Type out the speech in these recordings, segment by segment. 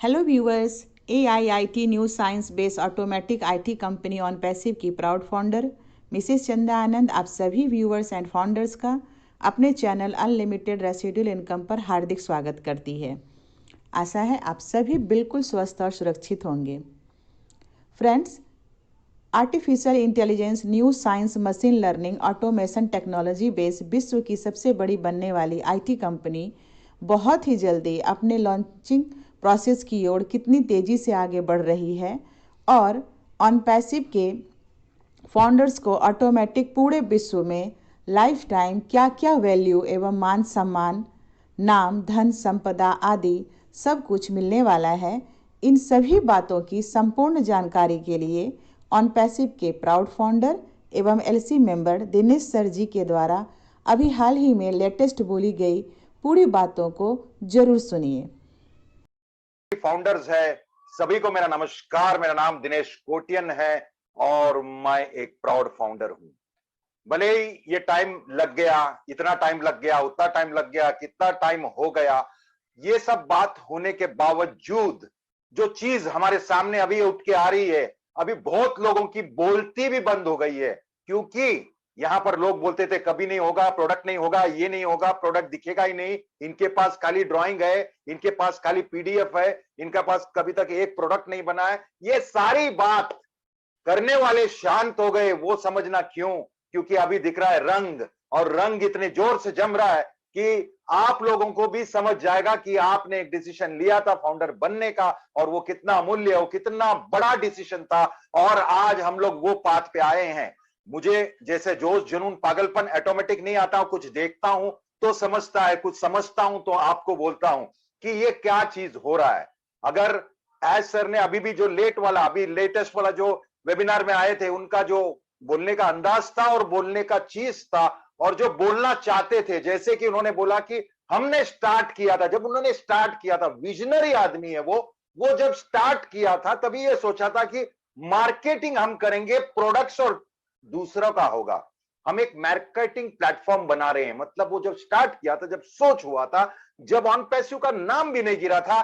Hello viewers, AIIT new science based automatic IT company on passive की proud founder Mrs चंदा आनंद आप सभी viewers and founders का अपने चैनल अनलिमिटेड रेसिडुअल इनकम पर हार्दिक स्वागत करती है। आशा है आप सभी बिल्कुल स्वस्थ और सुरक्षित होंगे। Friends, artificial intelligence, new science, machine learning, automation technology based विश्व की सबसे बड़ी बनने वाली IT कंपनी बहुत ही जल्दी अपने लॉन्चिंग प्रोसेस की ओर कितनी तेज़ी से आगे बढ़ रही है और ऑन पैसिव के फाउंडर्स को ऑटोमेटिक पूरे विश्व में लाइफ टाइम क्या क्या वैल्यू एवं मान सम्मान, नाम, धन, संपदा आदि सब कुछ मिलने वाला है। इन सभी बातों की संपूर्ण जानकारी के लिए ऑन पैसिव के प्राउड फाउंडर एवं LC मेंबर दिनेश सर जी के द्वारा अभी हाल ही में लेटेस्ट बोली गई पूरी बातों को जरूर सुनिए। फाउंडर्स है, सभी को मेरा नमस्कार। मेरा नाम दिनेश कोटियन है और मैं एक प्राउड फाउंडर हूं। भले ही ये टाइम लग गया, इतना टाइम लग गया, उतना टाइम लग गया, कितना टाइम हो गया, ये सब बात होने के बावजूद जो चीज हमारे सामने अभी उठ के आ रही है, अभी बहुत लोगों की बोलती भी बंद हो गई है। क्योंकि यहां पर लोग बोलते थे कभी नहीं होगा, प्रोडक्ट नहीं होगा, ये नहीं होगा, प्रोडक्ट दिखेगा ही नहीं, इनके पास खाली ड्राइंग है, इनके पास खाली PDF है, इनके पास कभी तक एक प्रोडक्ट नहीं बना है। ये सारी बात करने वाले शांत हो गए। वो समझना क्यों? क्योंकि अभी दिख रहा है रंग, और रंग इतने जोर से जम रहा है कि आप लोगों को भी समझ जाएगा कि आपने एक डिसीजन लिया था फाउंडर बनने का, और वो कितना अमूल्य, वो कितना बड़ा डिसीजन था, और आज हम लोग वो पाथ पे आए हैं। मुझे जैसे जोश, जुनून, पागलपन ऑटोमेटिक नहीं आता, कुछ देखता हूं तो समझता है, कुछ समझता हूं तो आपको बोलता हूं कि ये क्या चीज हो रहा है। अगर एज सर ने अभी भी जो अभी लेटेस्ट वाला जो वेबिनार में आए थे, उनका जो बोलने का अंदाज था और बोलने का चीज था और जो बोलना चाहते थे, जैसे कि उन्होंने बोला कि हमने स्टार्ट किया था, जब उन्होंने स्टार्ट किया था, विजनरी आदमी है वो जब स्टार्ट किया था तभी ये सोचा था कि मार्केटिंग हम करेंगे, प्रोडक्ट्स और दूसरों का होगा। हम एक मार्केटिंग प्लेटफॉर्म बना रहे हैं। मतलब वो जब स्टार्ट किया था, जब सोच हुआ था, जब ऑन पैसिव का नाम भी नहीं गिरा था,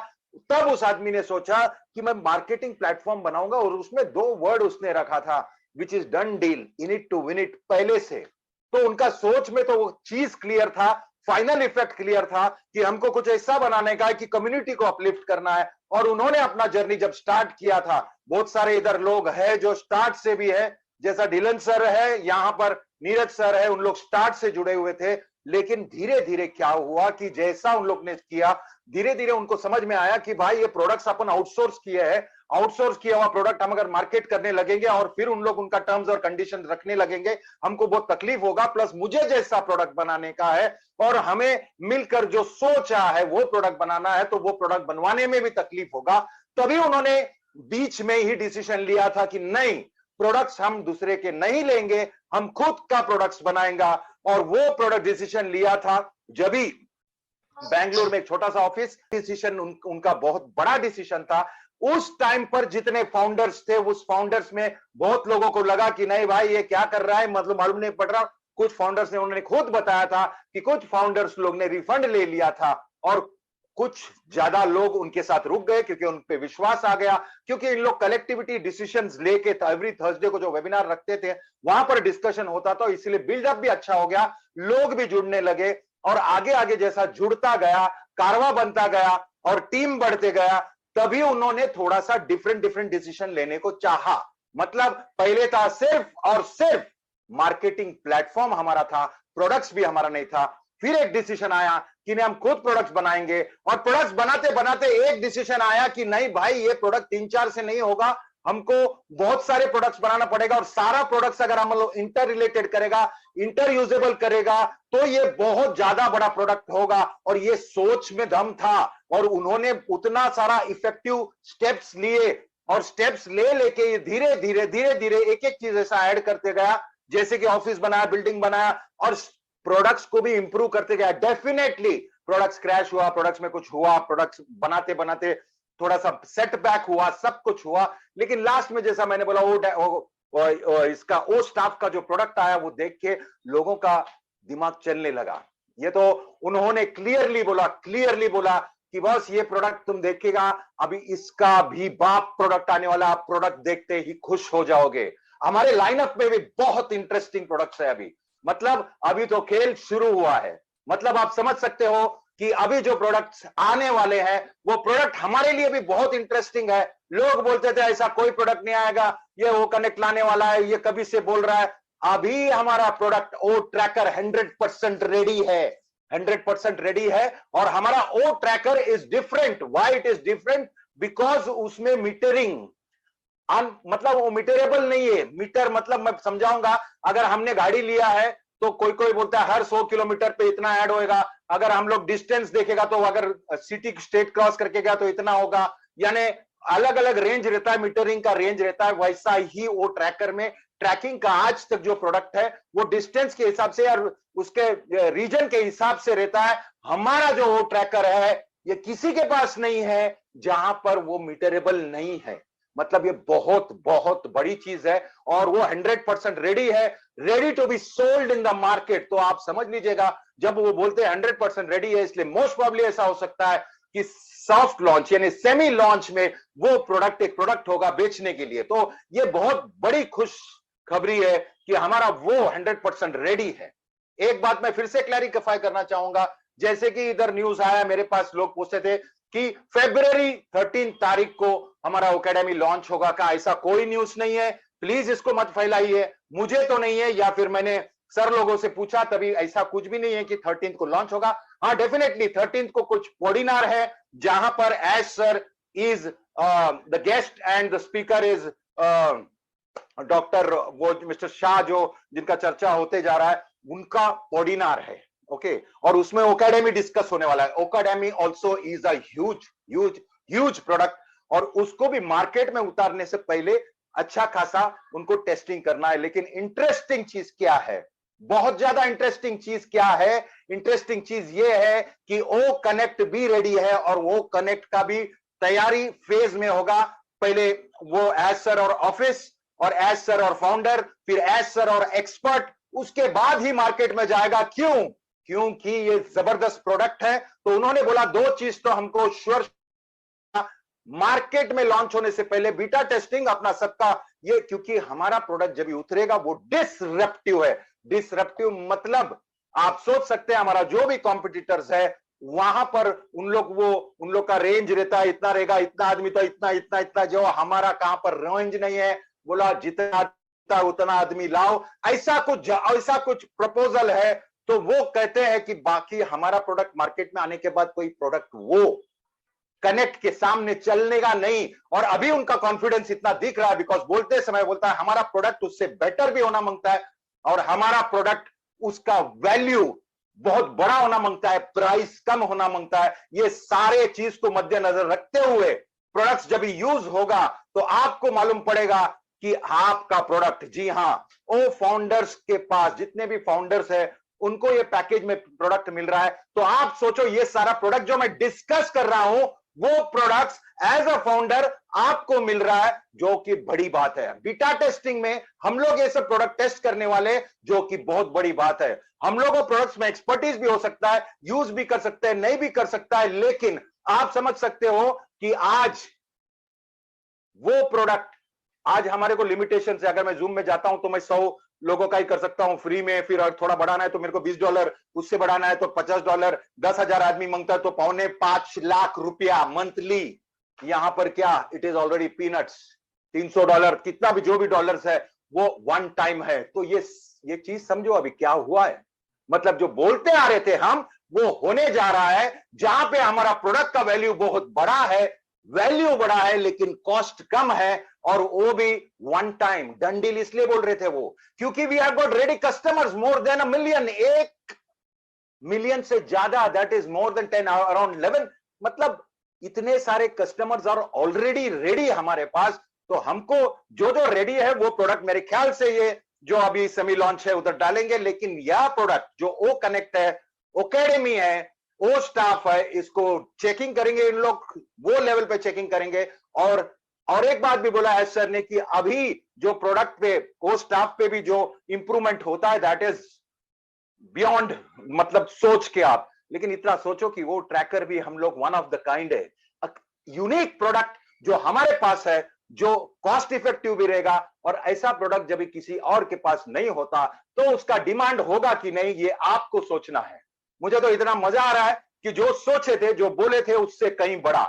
तब उस आदमी ने सोचा कि मैं मार्केटिंग प्लेटफॉर्म बनाऊंगा, और उसमें 2 वर्ड उसने रखा था, which is done deal, in it to win it, पहले से। तो उनका सोच में तो वो चीज क्लियर था, फाइनल इफेक्ट क्लियर था कि हमको कुछ ऐसा बनाने का है कि कम्युनिटी को अपलिफ्ट करना है। और उन्होंने अपना जर्नी जब स्टार्ट किया था, बहुत सारे इधर लोग हैं जो स्टार्ट से भी है, जैसा डिलन सर है, यहाँ पर नीरज सर है, उन लोग स्टार्ट से जुड़े हुए थे। लेकिन धीरे धीरे क्या हुआ कि जैसा उन लोग ने किया, धीरे धीरे उनको समझ में आया कि भाई ये प्रोडक्ट्स अपन आउटसोर्स किए हैं, आउटसोर्स किया हुआ प्रोडक्ट हम अगर मार्केट करने लगेंगे और फिर उन लोग उनका टर्म्स और कंडीशन रखने लगेंगे, हमको बहुत तकलीफ होगा। प्लस मुझे जैसा प्रोडक्ट बनाने का है और हमें मिलकर जो सोचा है वो प्रोडक्ट बनाना है, तो वो प्रोडक्ट बनवाने में भी तकलीफ होगा। तभी उन्होंने बीच में ही डिसीजन लिया था कि नहीं, प्रोडक्ट्स हम दूसरे के नहीं लेंगे, हम खुद का प्रोडक्ट्स बनाएंगे। और वो प्रोडक्ट डिसीजन लिया था जब भी बेंगलुरु में एक छोटा सा ऑफिस, डिसीजन उनका बहुत बड़ा डिसीजन था। उस टाइम पर जितने फाउंडर्स थे, उस फाउंडर्स में बहुत लोगों को लगा कि नहीं भाई ये क्या कर रहा है, मतलब मालूम नहीं पड़ रहा। कुछ फाउंडर्स ने, उन्होंने खुद बताया था कि कुछ फाउंडर्स लोग ने रिफंड ले लिया था, और कुछ ज्यादा लोग उनके साथ रुक गए क्योंकि उन पे विश्वास आ गया। क्योंकि इन लोग कलेक्टिविटी डिसीजंस लेके एवरी थर्सडे को जो वेबिनार रखते थे, वहां पर डिस्कशन होता था, इसलिए बिल्डअप भी अच्छा हो गया, लोग भी जुड़ने लगे। और आगे आगे जैसा जुड़ता गया, कारवा बनता गया और टीम बढ़ते गया, तभी उन्होंने थोड़ा सा डिफरेंट डिफरेंट डिसीजन लेने को चाहा। मतलब पहले था सिर्फ और सिर्फ मार्केटिंग प्लेटफॉर्म हमारा था, प्रोडक्ट्स भी हमारा नहीं था। फिर एक डिसीजन आया कि नहीं, हम खुद प्रोडक्ट्स बनाएंगे, और प्रोडक्ट्स बनाते बनाते एक डिसीजन आया कि नहीं भाई, ये प्रोडक्ट 3-4 से नहीं होगा, हमको बहुत सारे प्रोडक्ट्स बनाना पड़ेगा, और सारा प्रोडक्ट्स अगर हम लोग इंटर रिलेटेड करेगा, इंटर यूजेबल करेगा, तो ये बहुत ज्यादा बड़ा प्रोडक्ट होगा। और ये सोच में दम था, और उन्होंने उतना सारा इफेक्टिव स्टेप्स लिए, और स्टेप्स ले लेके ये धीरे धीरे धीरे धीरे एक एक चीज ऐसा ऐड करते गया, जैसे कि ऑफिस बनाया, बिल्डिंग बनाया, और प्रोडक्ट्स को भी इंप्रूव करते गया। डेफिनेटली प्रोडक्ट्स क्रैश हुआ, प्रोडक्ट्स में कुछ हुआ, प्रोडक्ट्स बनाते बनाते थोड़ा सा सेटबैक हुआ, सब कुछ हुआ। लेकिन लास्ट में जैसा मैंने बोला, वो स्टाफ का जो प्रोडक्ट आया, वो देख के लोगों का दिमाग चलने लगा। ये तो उन्होंने क्लियरली बोला कि बस ये प्रोडक्ट तुम देखेगा, अभी इसका भी बाप प्रोडक्ट आने वाला, आप प्रोडक्ट देखते ही खुश हो जाओगे। हमारे लाइनअप में भी बहुत इंटरेस्टिंग प्रोडक्ट्स है अभी, मतलब अभी तो खेल शुरू हुआ है। मतलब आप समझ सकते हो कि अभी जो प्रोडक्ट्स आने वाले हैं वो प्रोडक्ट हमारे लिए भी बहुत इंटरेस्टिंग है। लोग बोलते थे ऐसा कोई प्रोडक्ट नहीं आएगा, ये वो कनेक्ट लाने वाला है, ये कभी से बोल रहा है। अभी हमारा प्रोडक्ट ओ ट्रैकर 100% रेडी है, 100% रेडी है। और हमारा O tracker is different. Why it is different? Because उसमें मीटरिंग मतलब वो मीटरेबल नहीं है। मीटर मतलब मैं समझाऊंगा, अगर हमने गाड़ी लिया है तो कोई कोई बोलता है हर 100 किलोमीटर पे इतना ऐड होएगा, अगर हम लोग डिस्टेंस देखेगा तो अगर सिटी स्टेट क्रॉस करके गया तो इतना होगा, यानी अलग अलग रेंज रहता है, मीटरिंग का रेंज रहता है। वैसा ही वो ट्रैकर में ट्रैकिंग का आज तक जो प्रोडक्ट है वो डिस्टेंस के हिसाब से और उसके रीजन के हिसाब से रहता है। हमारा जो वो ट्रैकर है ये किसी के पास नहीं है जहां पर वो मीटरेबल नहीं है। मतलब ये बहुत बहुत बड़ी चीज है और वो 100% रेडी है, ready to be sold in the market. तो आप समझ लीजिएगा, जब वो बोलते हैं 100% रेडी है, इसलिए मोस्ट प्रोबेबली ऐसा हो सकता है कि सॉफ्ट लॉन्च यानी सेमी लॉन्च में वो प्रोडक्ट एक प्रोडक्ट होगा बेचने के लिए। तो ये बहुत बड़ी खुश खबरी है कि हमारा वो 100% रेडी है। एक बात मैं फिर से क्लैरिफाई करना चाहूंगा, जैसे कि इधर न्यूज आया मेरे पास, लोग पूछते थे कि फरवरी 13 तारीख को हमारा एकेडमी लॉन्च होगा का। ऐसा कोई न्यूज नहीं है, प्लीज इसको मत फैलाइए। मुझे तो नहीं है, या फिर मैंने सर लोगों से पूछा तभी, ऐसा कुछ भी नहीं है कि 13 को लॉन्च होगा। हाँ डेफिनेटली 13 को कुछ वेबिनार है जहां पर as sir is the guest and the speaker is doctor वो मिस्टर शाह, जो जिनका चर्चा होते जा रहा है, उनका वेबिनार है। ओके और उसमें एकेडमी डिस्कस होने वाला है। Academy also is a huge huge huge product और उसको भी मार्केट में उतारने से पहले अच्छा खासा उनको टेस्टिंग करना है। लेकिन इंटरेस्टिंग चीज क्या है, बहुत ज्यादा इंटरेस्टिंग चीज क्या है? इंटरेस्टिंग चीज ये है कि ओ कनेक्ट भी रेडी है और वो कनेक्ट का भी तैयारी फेज में होगा। पहले वो एज सर और ऑफिस और एज सर और फाउंडर, फिर एज सर और एक्सपर्ट, उसके बाद ही मार्केट में जाएगा। क्यों? क्योंकि ये जबरदस्त प्रोडक्ट है। तो उन्होंने बोला दो चीज तो हमको श्योर, मार्केट में लॉन्च होने से पहले बीटा टेस्टिंग अपना सबका ये, क्योंकि हमारा प्रोडक्ट जब उतरेगा वो डिसरप्टिव है। डिसरप्टिव मतलब आप सोच सकते हैं हमारा जो भी कॉम्पिटिटर्स है वहां पर उन लोग का रेंज रहता है, इतना रहेगा, इतना आदमी तो इतना इतना इतना, जो हमारा कहां पर रेंज नहीं है, बोला जितना उतना आदमी लाओ, ऐसा कुछ प्रपोजल है। तो वो कहते हैं कि बाकी हमारा प्रोडक्ट मार्केट में आने के बाद कोई प्रोडक्ट वो कनेक्ट के सामने चलने का नहीं। और अभी उनका कॉन्फिडेंस इतना दिख रहा है बिकॉज बोलते समय बोलता है हमारा प्रोडक्ट उससे बेटर भी होना मांगता है और हमारा प्रोडक्ट उसका वैल्यू बहुत बड़ा होना मांगता है, प्राइस कम होना मांगता है। ये सारे चीज को मद्देनजर रखते हुए प्रोडक्ट्स जब यूज होगा तो आपको मालूम पड़ेगा कि आपका प्रोडक्ट, जी हां, वो फाउंडर्स के पास जितने भी फाउंडर्स है उनको ये पैकेज में प्रोडक्ट मिल रहा है। तो आप सोचो ये सारा प्रोडक्ट जो मैं डिस्कस कर रहा हूं वो प्रोडक्ट्स एज अ फाउंडर आपको मिल रहा है, जो कि बड़ी बात है। बीटा टेस्टिंग में हम लोग ये सब प्रोडक्ट टेस्ट करने वाले, जो कि बहुत बड़ी बात है। हम लोगों प्रोडक्ट्स में एक्सपर्टीज भी हो सकता है, यूज भी कर सकते हैं, नहीं भी कर सकता है, लेकिन आप समझ सकते हो कि आज वो प्रोडक्ट, आज हमारे को लिमिटेशन है। अगर मैं जूम में जाता हूं तो मैं 100 लोगों का ही कर सकता हूं फ्री में, फिर थोड़ा बढ़ाना है तो मेरे को $20, उससे बढ़ाना है तो $50, 10,000 आदमी मांगता है तो $2.25 रुपया मंथली। यहां पर क्या, इट इज ऑलरेडी पीनट्स। $300 कितना भी जो भी डॉलर्स है वो वन टाइम है। तो ये चीज समझो अभी क्या हुआ है। मतलब जो बोलते आ रहे थे हम, वो होने जा रहा है, जहां पे हमारा प्रोडक्ट का वैल्यू बहुत बड़ा है, वैल्यू बड़ा है लेकिन कॉस्ट कम है, और वो भी वन टाइम डन डील। इसलिए बोल रहे थे वो, क्योंकि we have got ready customers more than 1 million, 1 million से ज्यादा, that is more than 10, around 11। मतलब इतने सारे कस्टमर्स आर ऑलरेडी रेडी हमारे पास। तो हमको जो जो रेडी है वो प्रोडक्ट मेरे ख्याल से ये जो अभी सेमी लॉन्च है उधर डालेंगे। लेकिन यह प्रोडक्ट जो ओ कनेक्ट है, एकेडमी है, वो स्टाफ है, इसको चेकिंग करेंगे इन लोग, वो लेवल पे चेकिंग करेंगे। और एक बात भी बोला है सर ने कि अभी जो प्रोडक्ट पे, वो स्टाफ पे भी जो इंप्रूवमेंट होता है दैट इज बियॉन्ड, मतलब सोच के आप लेकिन इतना सोचो कि वो ट्रैकर भी हम लोग वन ऑफ द काइंड है, यूनिक प्रोडक्ट जो हमारे पास है, जो कॉस्ट इफेक्टिव भी रहेगा, और ऐसा प्रोडक्ट जब किसी और के पास नहीं होता तो उसका डिमांड होगा कि नहीं, ये आपको सोचना है। मुझे तो इतना मजा आ रहा है कि जो सोचे थे, जो बोले थे, उससे कहीं बड़ा।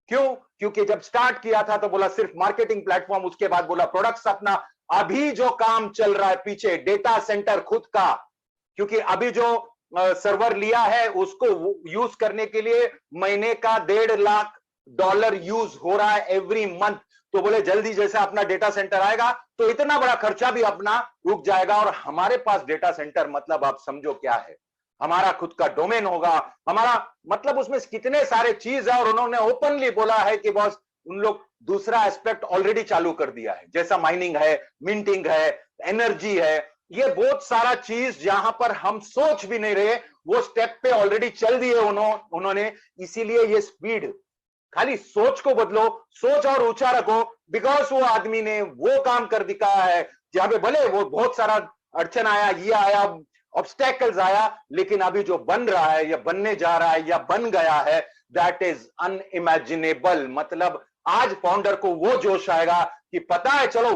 क्यों? क्योंकि जब स्टार्ट किया था तो बोला सिर्फ मार्केटिंग प्लेटफॉर्म, उसके बाद बोला प्रोडक्ट्स अपना। अभी जो काम चल रहा है पीछे, डेटा सेंटर खुद का, क्योंकि अभी जो सर्वर लिया है उसको यूज करने के लिए महीने का $1.5 लाख यूज हो रहा है एवरी मंथ। तो बोले जल्दी जैसे अपना डेटा सेंटर आएगा तो इतना बड़ा खर्चा भी अपना रुक जाएगा। और हमारे पास डेटा सेंटर मतलब आप समझो क्या है, हमारा खुद का डोमेन होगा, हमारा मतलब उसमें कितने सारे चीज है। और उन्होंने ओपनली बोला है कि बॉस उन लोग दूसरा एस्पेक्ट ऑलरेडी चालू कर दिया है, जैसा माइनिंग है, मिंटिंग है, एनर्जी है, ये बहुत सारा चीज जहां पर हम सोच भी नहीं रहे, वो स्टेप पे ऑलरेडी चल दिए उन्होंने। इसीलिए ये स्पीड, खाली सोच को बदलो, सोच और ऊंचा रखो, बिकॉज वो आदमी ने वो काम कर दिखाया है जहां पे भले वो बहुत सारा अड़चन आया, ये आया, ऑब्स्टेकल्स आया, लेकिन अभी जो बन रहा है या बनने जा रहा है या बन गया है, दैट इज अनइमेजिनेबल। मतलब आज फाउंडर को वो जोश आएगा कि पता है, चलो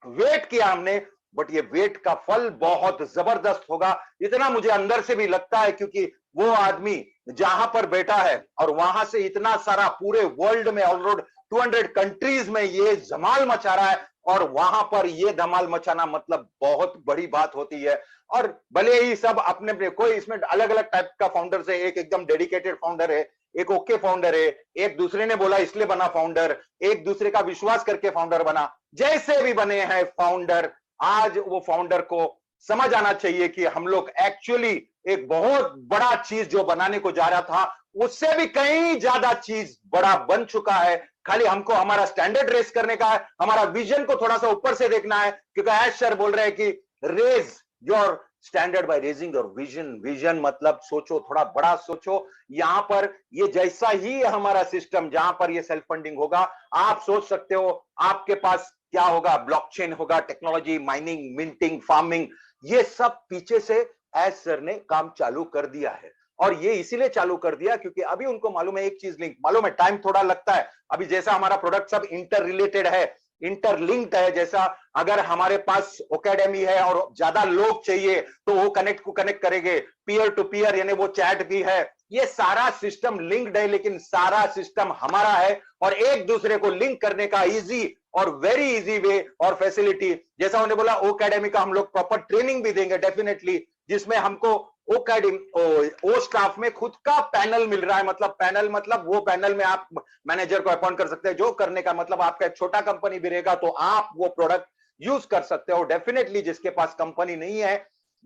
वेट किया हमने, बट ये वेट का फल बहुत जबरदस्त होगा, इतना मुझे अंदर से भी लगता है। क्योंकि वो आदमी जहां पर बैठा है और वहां से इतना सारा पूरे वर्ल्ड में ऑलरेडी 200 कंट्रीज में ये धमाल मचा रहा है, और वहां पर ये धमाल मचाना मतलब बहुत बड़ी बात होती है। और भले ही सब अपने अपने, कोई इसमें अलग अलग टाइप का फाउंडर है, एक एकदम डेडिकेटेड फाउंडर है, एक ओके फाउंडर है, एक दूसरे ने बोला इसलिए बना फाउंडर, एक दूसरे का विश्वास करके फाउंडर बना। जैसे भी बने हैं फाउंडर, आज वो फाउंडर को समझ आना चाहिए कि हम लोग एक्चुअली एक बहुत बड़ा चीज जो बनाने को जा रहा था, उससे भी कहीं ज्यादा चीज बड़ा बन चुका है। खाली हमको हमारा स्टैंडर्ड रेस करने का है, हमारा विजन को थोड़ा सा ऊपर से देखना है। क्योंकि ऐश सर बोल रहे हैं कि raise your standard by raising your vision. Vision मतलब सोचो, थोड़ा बड़ा सोचो। यहां पर ये जैसा ही हमारा सिस्टम, जहां पर ये सेल्फ फंडिंग होगा, आप सोच सकते हो आपके पास क्या होगा, ब्लॉकचेन होगा, टेक्नोलॉजी, माइनिंग, मिंटिंग, फार्मिंग, ये सब पीछे से एज सर ने काम चालू कर दिया है। और ये इसीलिए चालू कर दिया क्योंकि अभी उनको मालूम है एक चीज, लिंक मालूम है, टाइम थोड़ा लगता है। अभी जैसा हमारा प्रोडक्ट सब इंटर रिलेटेड है, इंटरलिंक्ड है, जैसा अगर हमारे पास एकेडमी है और ज्यादा लोग चाहिए तो वो कनेक्ट को कनेक्ट करेंगे, पीयर टू पीयर यानी वो चैट भी है, ये सारा सिस्टम लिंक्ड है। लेकिन सारा सिस्टम हमारा है और एक दूसरे को लिंक करने का इजी और वेरी इजी वे और फैसिलिटी, जैसा उन्होंने बोला ओ एकेडमी का हम लोग प्रॉपर ट्रेनिंग भी देंगे डेफिनेटली, जिसमें हमको ओ स्टाफ में खुद का पैनल मिल रहा है। मतलब पैनल मतलब वो पैनल में आप मैनेजर को अपॉइंट कर सकते हैं, जो करने का मतलब आपका एक छोटा कंपनी भी रहेगा तो आप वो प्रोडक्ट यूज कर सकते हो। डेफिनेटली जिसके पास कंपनी नहीं है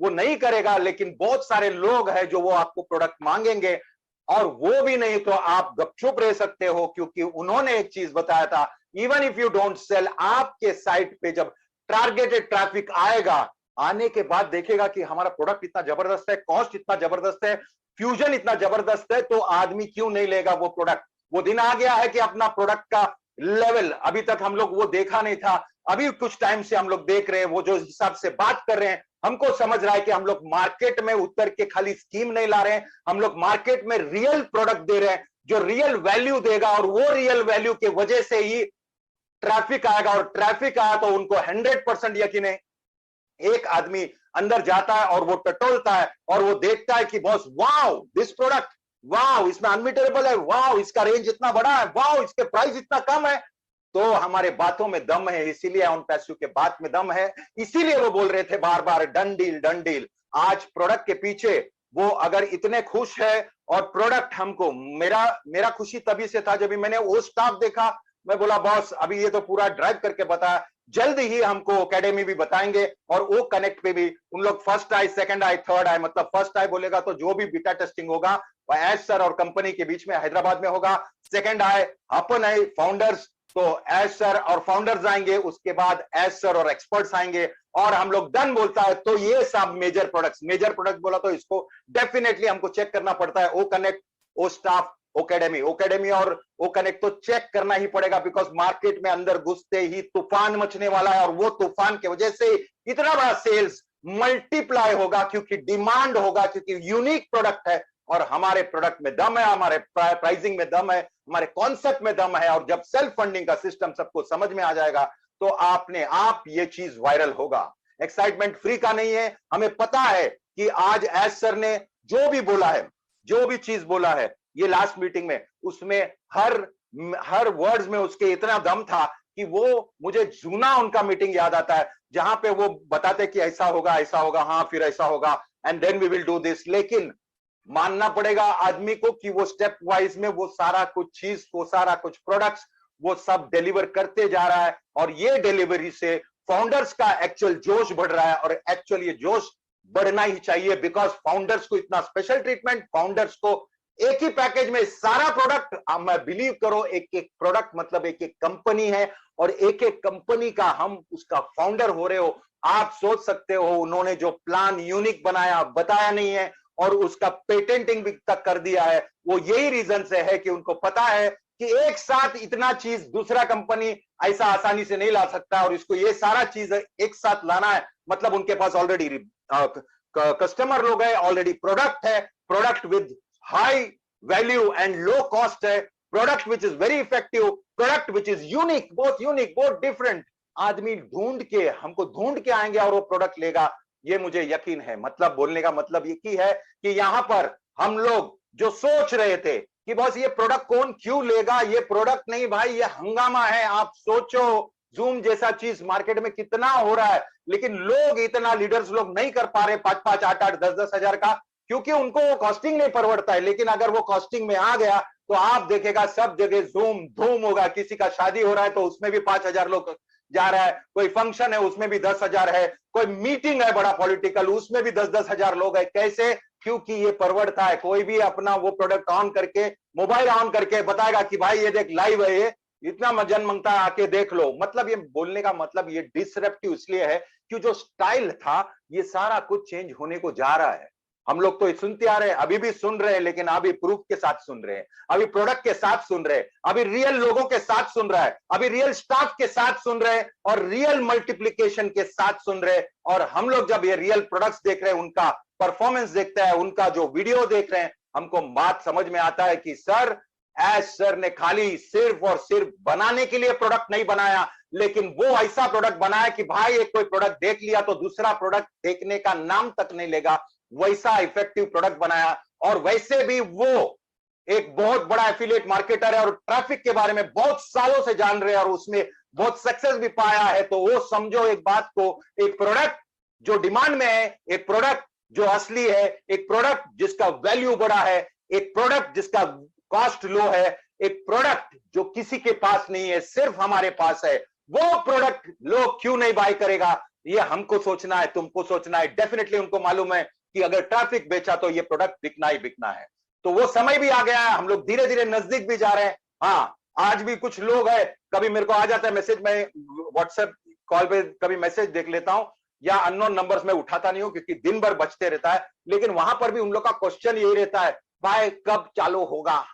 वो नहीं करेगा, लेकिन बहुत सारे लोग हैं जो वो आपको प्रोडक्ट मांगेंगे, और वो भी नहीं तो आप गपचुप रह सकते हो। क्योंकि उन्होंने एक चीज बताया था, even if you don't sell, आपके साइट पे जब टारगेटेड ट्रैफिक आएगा, आने के बाद देखेगा कि हमारा प्रोडक्ट इतना जबरदस्त है, कॉस्ट इतना जबरदस्त है, फ्यूजन इतना जबरदस्त है, तो आदमी क्यों नहीं लेगा वो प्रोडक्ट। वो दिन आ गया है कि अपना प्रोडक्ट का लेवल, अभी तक हम लोग वो देखा नहीं था, अभी कुछ टाइम से हम लोग देख रहे हैं। वो जो हिसाब से बात कर रहे हैं, हमको समझ रहा है कि हम लोग मार्केट में उतर के खाली स्कीम नहीं ला रहे हैं, हम लोग मार्केट में रियल प्रोडक्ट दे रहे हैं जो रियल वैल्यू देगा, और वो रियल वैल्यू के वजह से ही ट्रैफिक आएगा। और ट्रैफिक आया तो उनको 100% यकीन है। एक आदमी अंदर जाता है और वो टटोलता है और वो देखता है कि boss wow this product, wow इसमें अनमीटरेबल है, वाओ इसका रेंज इतना बड़ा है, वाओ इसके प्राइस इतना कम है, तो हमारे बातों में दम है। इसीलिए ऑन पैसिव के बात में दम है, इसीलिए वो बोल रहे थे बार बार डन डील डन डील। आज प्रोडक्ट के पीछे वो अगर इतने खुश है, और प्रोडक्ट हमको, मेरा खुशी तभी से था जब मैंने वो स्टाफ देखा, मैं बोला बॉस अभी ये तो पूरा ड्राइव करके बताया, जल्द ही हमको एकेडमी भी बताएंगे, और वो कनेक्ट पे भी उन लोग फर्स्ट आई, सेकंड आई, थर्ड आई, मतलब फर्स्ट आई बोलेगा तो जो भी बीटा टेस्टिंग होगा वो एज सर और कंपनी के बीच में हैदराबाद में होगा। सेकंड आई अपन आई फाउंडर्स, तो एज सर और फाउंडर्स आएंगे, उसके बाद एज सर और एक्सपर्ट्स आएंगे, और हम लोग डन बोलता है तो ये सब मेजर प्रोडक्ट बोला तो इसको डेफिनेटली हमको चेक करना पड़ता है। ओ कनेक्ट, ओ स्टाफ, ओकेडमी और ओ कनेक्ट तो चेक करना ही पड़ेगा, बिकॉज मार्केट में अंदर घुसते ही तूफान मचने वाला है, और वो तूफान की वजह से इतना बड़ा सेल्स मल्टीप्लाई होगा, क्योंकि डिमांड होगा, क्योंकि यूनिक प्रोडक्ट है। और हमारे प्रोडक्ट में दम है, हमारे प्राइसिंग में दम है, हमारे कॉन्सेप्ट में दम है। और जब सेल्फ फंडिंग का सिस्टम सबको समझ में आ जाएगा तो आपने आप ये चीज वायरल होगा। एक्साइटमेंट फ्री का नहीं है। हमें पता है कि आज एस सर ने जो भी बोला है, जो भी चीज बोला है ये लास्ट मीटिंग में, उसमें हर वर्ड्स में उसके इतना दम था कि वो मुझे जूना उनका मीटिंग याद आता है जहां पे वो बताते कि ऐसा होगा, हाँ फिर ऐसा होगा, and then we will do this. लेकिन मानना पड़ेगा आदमी को कि वो स्टेप वाइज में वो सारा कुछ चीज, वो सारा कुछ प्रोडक्ट्स वो सब डिलीवर करते जा रहा है। और ये डिलीवरी से फाउंडर्स का एक्चुअल जोश बढ़ रहा है, और एक्चुअल ये जोश बढ़ना ही चाहिए, बिकॉज फाउंडर्स को इतना स्पेशल ट्रीटमेंट, फाउंडर्स को एक ही पैकेज में सारा प्रोडक्ट, मैं बिलीव करो एक एक प्रोडक्ट मतलब एक एक कंपनी है, और एक एक कंपनी का हम उसका फाउंडर हो रहे हो। आप सोच सकते हो उन्होंने जो प्लान यूनिक बनाया, बताया नहीं है, और उसका पेटेंटिंग भी तक कर दिया है, वो यही रीजन से है कि उनको पता है कि एक साथ इतना चीज दूसरा कंपनी ऐसा आसानी से नहीं ला सकता, और इसको ये सारा चीज एक साथ लाना है मतलब उनके पास ऑलरेडी कस्टमर लोग है, ऑलरेडी प्रोडक्ट है, product with high value and low cost है, product which is very effective, product which is unique, बहुत डिफरेंट। आदमी हमको ढूंढ के आएंगे और वो प्रोडक्ट लेगा, ये मुझे यकीन है। मतलब बोलने का मतलब ये है कि यहां पर हम लोग जो सोच रहे थे कि बस ये प्रोडक्ट कौन क्यों लेगा, ये प्रोडक्ट नहीं भाई, ये हंगामा है। आप सोचो जूम जैसा चीज मार्केट में कितना हो रहा है, लेकिन लोग इतना, लीडर्स लोग नहीं कर पा रहे 5-5, 8-8, 10-10 हजार का, क्योंकि उनको वो कॉस्टिंग नहीं परवड़ता है। लेकिन अगर वो कॉस्टिंग में आ गया तो आप देखेगा सब जगह जूम धूम होगा। किसी का शादी हो रहा है तो उसमें भी 5,000 लोग जा रहा है, कोई फंक्शन है उसमें भी 10,000 है, कोई मीटिंग है बड़ा पॉलिटिकल उसमें भी 10-10 हजार लोग है। कैसे? क्योंकि ये परवड़ता है। कोई भी अपना वो प्रोडक्ट ऑन करके, मोबाइल ऑन करके बताएगा कि भाई ये देख लाइव है, ये इतना मजन मांगता है, आके देख लो। मतलब ये बोलने का मतलब ये डिसरप्टिव इसलिए है कि जो स्टाइल था ये सारा कुछ चेंज होने को जा रहा है। हम लोग तो सुनते आ रहे हैं, अभी भी सुन रहे हैं, लेकिन अभी प्रूफ के साथ सुन रहे हैं, अभी प्रोडक्ट के साथ सुन रहे हैं, अभी रियल लोगों के साथ सुन रहा है, अभी रियल स्टाफ के साथ सुन रहे हैं, और रियल मल्टीप्लिकेशन के साथ सुन रहे हैं। और हम लोग जब ये रियल प्रोडक्ट्स देख रहे हैं, उनका परफॉर्मेंस देखते हैं, उनका जो वीडियो देख रहे हैं, हमको बात समझ में आता है कि सर, एस सर ने खाली सिर्फ और सिर्फ बनाने के लिए प्रोडक्ट नहीं बनाया, लेकिन वो ऐसा प्रोडक्ट बनाया कि भाई एक कोई प्रोडक्ट देख लिया तो दूसरा प्रोडक्ट देखने का नाम तक नहीं लेगा, वैसा इफेक्टिव प्रोडक्ट बनाया। और वैसे भी वो एक बहुत बड़ा एफिलिएट मार्केटर है और ट्रैफिक के बारे में बहुत सालों से जान रहे हैं, और उसमें बहुत सक्सेस भी पाया है। तो वो समझो एक बात को, एक प्रोडक्ट जो डिमांड में है, एक प्रोडक्ट जो असली है, एक प्रोडक्ट जिसका वैल्यू बड़ा है, एक प्रोडक्ट जिसका कॉस्ट लो है, एक प्रोडक्ट जो किसी के पास नहीं है, सिर्फ हमारे पास है, वो प्रोडक्ट लोग क्यों नहीं बाय करेगा? ये हमको सोचना है, तुमको सोचना है। डेफिनेटली उनको मालूम है कि अगर ट्रैफिक बेचा तो ये प्रोडक्ट बिकना ही बिकना है। तो वो समय भी आ गया है, हम लोग धीरे धीरे नजदीक भी जा रहे हैं। हाँ, आज भी कुछ लोग है, कभी मेरे को आ जाता है मैसेज, मैं व्हाट्सएप कॉल पे कभी मैसेज देख लेता हूं, या अननोन नंबर्स में उठाता नहीं हूं क्योंकि दिन भर बजते रहता है। लेकिन वहां पर भी उन लोग का क्वेश्चन यही रहता है, भाई कब चालू होगा,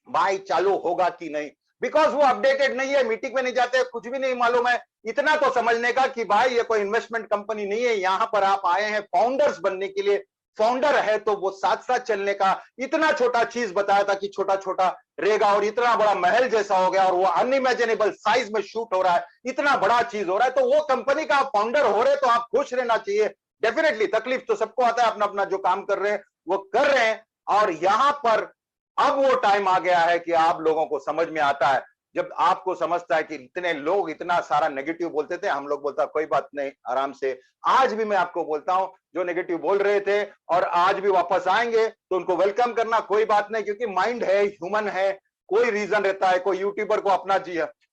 भाई चालू होगा कि नहीं, बिकॉज वो अपडेटेड नहीं है, मीटिंग में नहीं जाते, कुछ भी नहीं मालूम है। इतना तो समझने का कि भाई ये कोई इन्वेस्टमेंट कंपनी नहीं है, यहां पर आप आए हैं फाउंडर्स बनने के लिए। फाउंडर है तो वो साथ साथ चलने का। इतना छोटा चीज बताया था कि छोटा छोटा रहेगा, और इतना बड़ा महल जैसा हो गया, और वो अनइमेजिनेबल साइज में शूट हो रहा है, इतना बड़ा चीज हो रहा है। तो वो कंपनी का फाउंडर हो रहे तो आप खुश रहना चाहिए। डेफिनेटली तकलीफ तो सबको आता है, अपना अपना जो काम कर रहे हैं वो कर रहे हैं। और यहां पर अब वो टाइम आ गया है कि आप लोगों को समझ में आता है, जब आपको समझता है कि इतने लोग इतना सारा नेगेटिव बोलते थे, हम लोग बोलता कोई बात नहीं, आराम से। आज भी मैं आपको बोलता हूं, जो नेगेटिव बोल रहे थे और आज भी वापस आएंगे तो उनको वेलकम करना, कोई बात नहीं, क्योंकि माइंड है, ह्यूमन है, कोई रीजन रहता है। कोई यूट्यूबर को अपना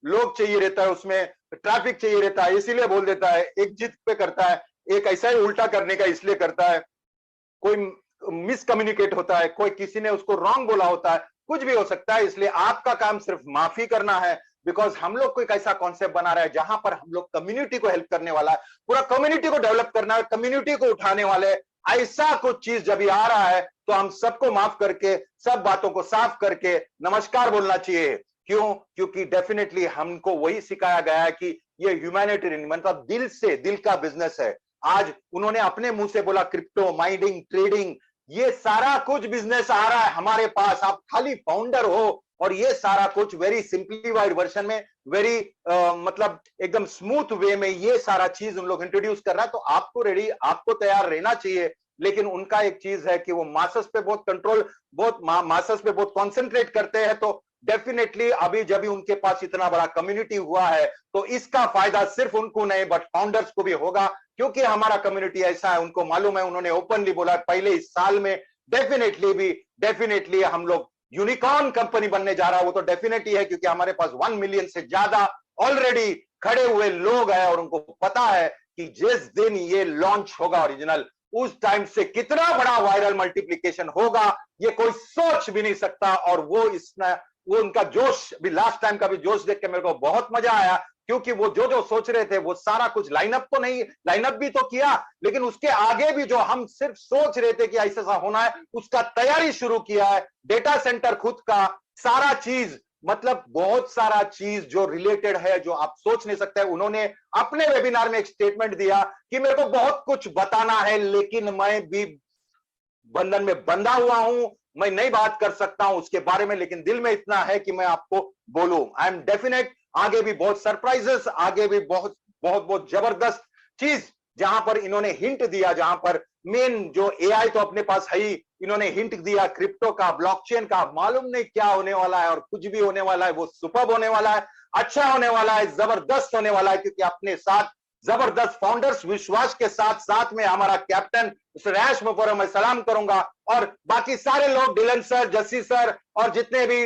लोग चाहिए रहता है, उसमें ट्रैफिक चाहिए रहता है, इसीलिए बोल देता है। एक जिद पे करता है, एक ऐसा ही उल्टा करने का इसलिए करता है। कोई मिसकम्युनिकेट होता है, कोई किसी ने उसको रॉन्ग बोला होता है, कुछ भी हो सकता है। इसलिए आपका काम सिर्फ माफी करना है, बिकॉज हम लोग को एक ऐसा कॉन्सेप्ट बना रहा है जहां पर हम लोग कम्युनिटी को हेल्प करने वाला है, पूरा कम्युनिटी को डेवलप करना है, कम्युनिटी को उठाने वाले। ऐसा कुछ चीज जब आ रहा है तो हम सबको माफ करके, सब बातों को साफ करके नमस्कार बोलना चाहिए। क्यों? क्योंकि डेफिनेटली हमको वही सिखाया गया है कि ये ह्यूमैनिटेरियन, मतलब दिल से, दिल का बिजनेस है। आज उन्होंने अपने मुंह से बोला क्रिप्टो माइनिंग, ट्रेडिंग, ये सारा कुछ बिजनेस आ रहा है हमारे पास, आप खाली फाउंडर हो और ये सारा कुछ वेरी सिंप्लीफाइड वर्जन में, वेरी मतलब एकदम स्मूथ वे में ये सारा चीज उन लोग इंट्रोड्यूस कर रहा है। तो आपको रेडी, आपको तैयार रहना चाहिए। लेकिन उनका एक चीज है कि वो मासस पे बहुत कंट्रोल, बहुत मासस पे बहुत कॉन्सेंट्रेट करते हैं। तो डेफिनेटली अभी जब भी उनके पास इतना बड़ा कम्युनिटी हुआ है तो इसका फायदा सिर्फ उनको नहीं बट फाउंडर्स को भी होगा, क्योंकि हमारा कम्युनिटी ऐसा है, उनको मालूम है, उन्होंने ओपनली बोला पहले इस साल में डेफिनेटली हम लोग यूनिकॉर्न कंपनी बनने जा रहा है। वो तो डेफिनेटली है, क्योंकि हमारे पास 1 मिलियन से ज्यादा ऑलरेडी खड़े हुए लोग हैं और उनको पता है कि जिस दिन ये लॉन्च होगा ओरिजिनल, उस टाइम से कितना बड़ा वायरल मल्टीप्लिकेशन होगा ये कोई सोच भी नहीं सकता। और वो उनका जोश भी, लास्ट टाइम का भी जोश देख के मेरे को बहुत मजा आया, क्योंकि वो जो जो सोच रहे थे वो सारा कुछ लाइनअप तो नहीं, लाइनअप भी तो किया, लेकिन उसके आगे भी जो हम सिर्फ सोच रहे थे कि ऐसा होना है, उसका तैयारी शुरू किया है। डेटा सेंटर खुद का सारा चीज, मतलब बहुत सारा चीज जो रिलेटेड है, जो आप सोच नहीं सकते। उन्होंने अपने वेबिनार में एक स्टेटमेंट दिया कि मेरे को बहुत कुछ बताना है लेकिन मैं भी बंधन में बंधा हुआ हूं, मैं नहीं बात कर सकता हूं उसके बारे में, लेकिन दिल में इतना है कि मैं आपको बोलूं। आई एम डेफिनेट आगे भी बहुत सरप्राइजेस, आगे भी बहुत बहुत बहुत जबरदस्त चीज, जहां पर इन्होंने हिंट दिया, जहां पर मेन जो एआई तो अपने पास है ही, इन्होंने हिंट दिया क्रिप्टो का, ब्लॉकचेन का, मालूम नहीं क्या होने वाला है और कुछ भी होने वाला है, वो सुपर्ब होने वाला है, अच्छा होने वाला है, जबरदस्त होने वाला है, क्योंकि अपने साथ जबरदस्त फाउंडर्स विश्वास के साथ साथ में हमारा कैप्टन रैश मुफर, मैं सलाम करूंगा, और बाकी सारे लोग, डिलन सर, जस्सी सर, और जितने भी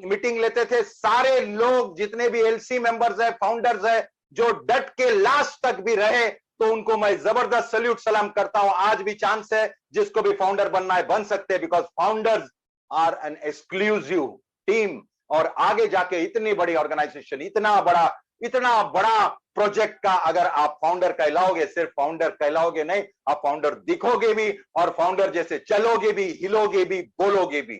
मीटिंग लेते थे सारे लोग, जितने भी एलसी मेंबर्स है, फाउंडर्स है, जो डट के लास्ट तक भी रहे, तो उनको मैं जबरदस्त सल्यूट सलाम करता हूं। आज भी चांस है, जिसको भी फाउंडर बनना है बन सकते हैं, because founders are an exclusive team. और आगे जाके इतनी बड़ी ऑर्गेनाइजेशन, इतना बड़ा प्रोजेक्ट का अगर आप फाउंडर कहलाओगे, सिर्फ फाउंडर कहलाओगे नहीं, आप फाउंडर दिखोगे भी और फाउंडर जैसे चलोगे भी, हिलोगे भी, बोलोगे भी।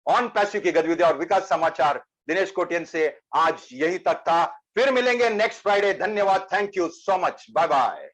ऑन पैसिव की गतिविधियां और विकास समाचार दिनेश कोटियन से आज यही तक था। फिर मिलेंगे नेक्स्ट फ्राइडे। धन्यवाद, thank you so much, bye bye.